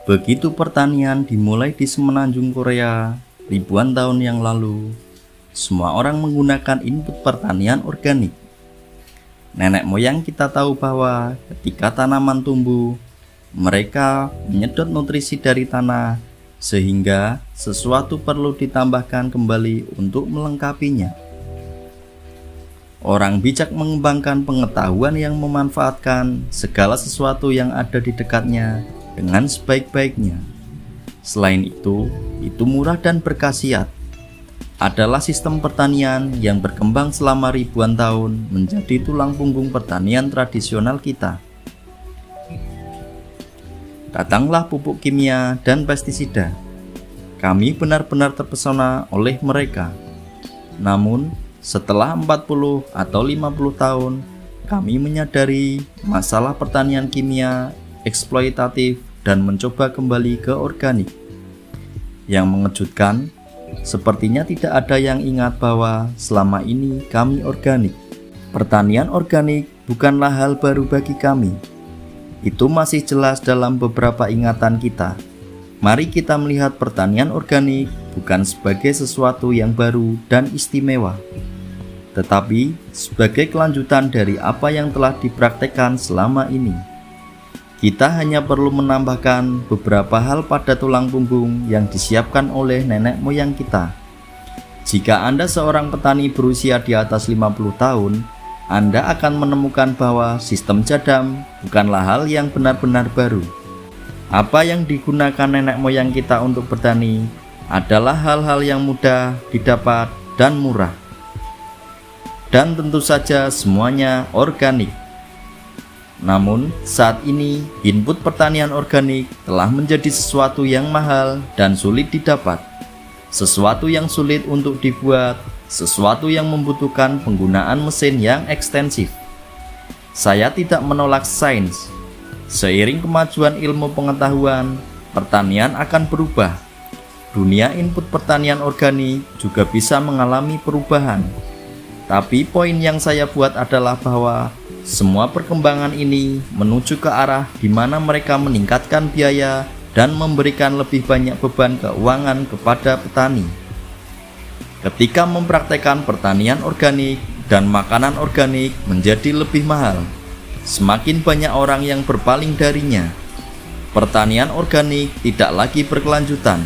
Begitu pertanian dimulai di semenanjung Korea ribuan tahun yang lalu, semua orang menggunakan input pertanian organik. Nenek moyang kita tahu bahwa ketika tanaman tumbuh, mereka menyedot nutrisi dari tanah, sehingga sesuatu perlu ditambahkan kembali untuk melengkapinya. Orang bijak mengembangkan pengetahuan yang memanfaatkan segala sesuatu yang ada di dekatnya dengan sebaik-baiknya. Selain itu murah dan berkhasiat. Adalah sistem pertanian yang berkembang selama ribuan tahun menjadi tulang punggung pertanian tradisional kita. Datanglah pupuk kimia dan pestisida. Kami benar-benar terpesona oleh mereka. Namun, setelah 40 atau 50 tahun, kami menyadari masalah pertanian kimia eksploitatif dan mencoba kembali ke organik. Yang mengejutkan, sepertinya tidak ada yang ingat bahwa selama ini kami organik. Pertanian organik bukanlah hal baru bagi kami. Itu masih jelas dalam beberapa ingatan kita. Mari kita melihat pertanian organik bukan sebagai sesuatu yang baru dan istimewa, tetapi sebagai kelanjutan dari apa yang telah dipraktekkan selama ini. Kita hanya perlu menambahkan beberapa hal pada tulang punggung yang disiapkan oleh nenek moyang kita. Jika Anda seorang petani berusia di atas 50 tahun, Anda akan menemukan bahwa sistem jadam bukanlah hal yang benar-benar baru. Apa yang digunakan nenek moyang kita untuk bertani adalah hal-hal yang mudah didapat dan murah. Dan tentu saja semuanya organik. Namun, saat ini input pertanian organik telah menjadi sesuatu yang mahal dan sulit didapat, sesuatu yang sulit untuk dibuat, sesuatu yang membutuhkan penggunaan mesin yang ekstensif. Saya tidak menolak sains. Seiring kemajuan ilmu pengetahuan, pertanian akan berubah. Dunia input pertanian organik juga bisa mengalami perubahan. Tapi poin yang saya buat adalah bahwa semua perkembangan ini menuju ke arah di mana mereka meningkatkan biaya dan memberikan lebih banyak beban keuangan kepada petani. Ketika mempraktekkan pertanian organik dan makanan organik menjadi lebih mahal, semakin banyak orang yang berpaling darinya. Pertanian organik tidak lagi berkelanjutan.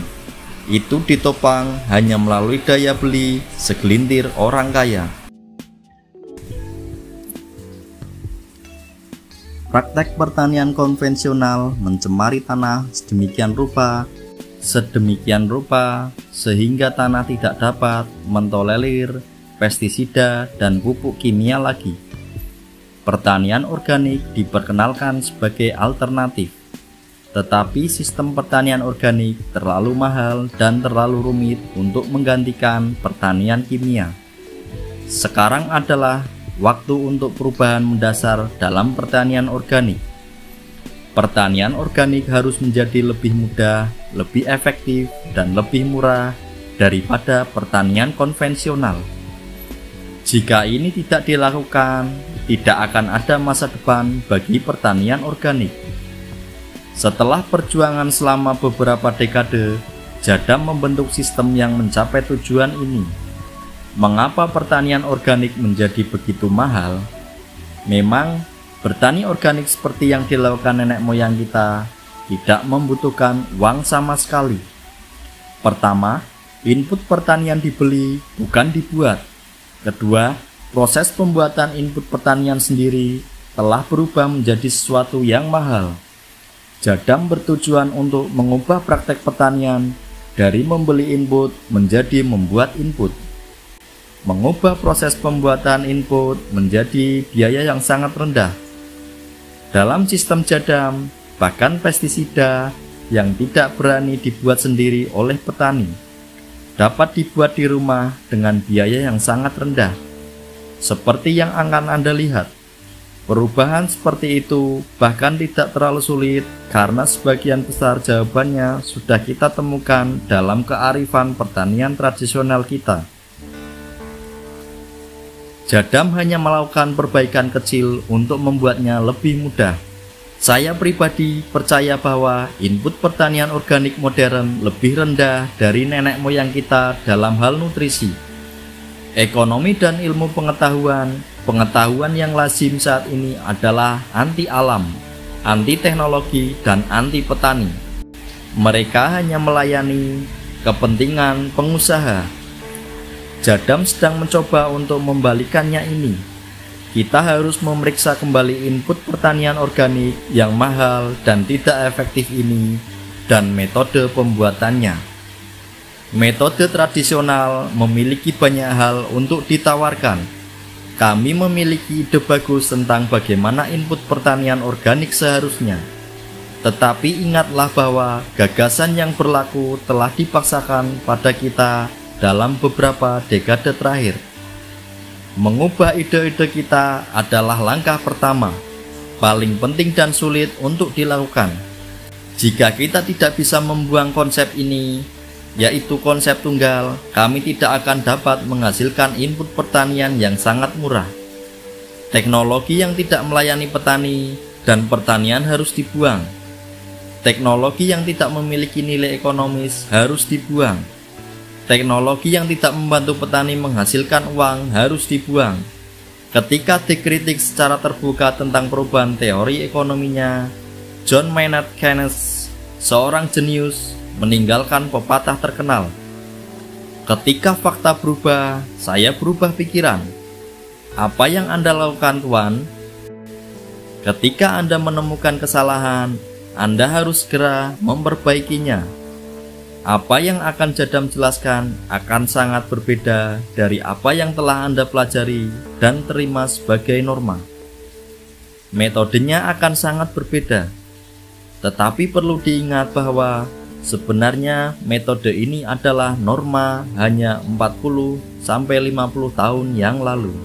Itu ditopang hanya melalui daya beli segelintir orang kaya. Praktek pertanian konvensional mencemari tanah sedemikian rupa sehingga tanah tidak dapat mentolerir pestisida dan pupuk kimia lagi. Pertanian organik diperkenalkan sebagai alternatif, tetapi sistem pertanian organik terlalu mahal dan terlalu rumit untuk menggantikan pertanian kimia. Sekarang adalah waktu untuk perubahan mendasar dalam pertanian organik. Pertanian organik harus menjadi lebih mudah, lebih efektif, dan lebih murah daripada pertanian konvensional. Jika ini tidak dilakukan, tidak akan ada masa depan bagi pertanian organik. Setelah perjuangan selama beberapa dekade, Jadam membentuk sistem yang mencapai tujuan ini. Mengapa pertanian organik menjadi begitu mahal? Memang, bertani organik seperti yang dilakukan nenek moyang kita tidak membutuhkan uang sama sekali. Pertama, input pertanian dibeli, bukan dibuat. Kedua, proses pembuatan input pertanian sendiri telah berubah menjadi sesuatu yang mahal. Jadam bertujuan untuk mengubah praktek pertanian dari membeli input menjadi membuat input. Mengubah proses pembuatan input menjadi biaya yang sangat rendah. Dalam sistem Jadam, bahkan pestisida yang tidak berani dibuat sendiri oleh petani dapat dibuat di rumah dengan biaya yang sangat rendah. Seperti yang akan Anda lihat, perubahan seperti itu bahkan tidak terlalu sulit karena sebagian besar jawabannya sudah kita temukan dalam kearifan pertanian tradisional kita. Jadam hanya melakukan perbaikan kecil untuk membuatnya lebih mudah. Saya pribadi percaya bahwa input pertanian organik modern lebih rendah dari nenek moyang kita dalam hal nutrisi, ekonomi dan ilmu pengetahuan. Pengetahuan yang lazim saat ini adalah anti alam, anti teknologi, dan anti petani. Mereka hanya melayani kepentingan pengusaha. Jadam sedang mencoba untuk membalikannya ini. Kita harus memeriksa kembali input pertanian organik yang mahal dan tidak efektif ini dan metode pembuatannya. Metode tradisional memiliki banyak hal untuk ditawarkan. Kami memiliki ide bagus tentang bagaimana input pertanian organik seharusnya. Tetapi ingatlah bahwa gagasan yang berlaku telah dipaksakan pada kita dalam beberapa dekade terakhir. Mengubah ide-ide kita adalah langkah pertama, paling penting dan sulit untuk dilakukan. Jika kita tidak bisa membuang konsep ini, yaitu konsep tunggal, kami tidak akan dapat menghasilkan input pertanian yang sangat murah. Teknologi yang tidak melayani petani dan pertanian harus dibuang. Teknologi yang tidak memiliki nilai ekonomis harus dibuang. Teknologi yang tidak membantu petani menghasilkan uang harus dibuang. Ketika dikritik secara terbuka tentang perubahan teori ekonominya, John Maynard Keynes, seorang jenius, meninggalkan pepatah terkenal, "Ketika fakta berubah, saya berubah pikiran." Apa yang Anda lakukan, Tuan? Ketika Anda menemukan kesalahan, Anda harus segera memperbaikinya. Apa yang akan Jadam jelaskan akan sangat berbeda dari apa yang telah Anda pelajari dan terima sebagai norma. Metodenya akan sangat berbeda, tetapi perlu diingat bahwa sebenarnya metode ini adalah norma hanya 40-50 tahun yang lalu.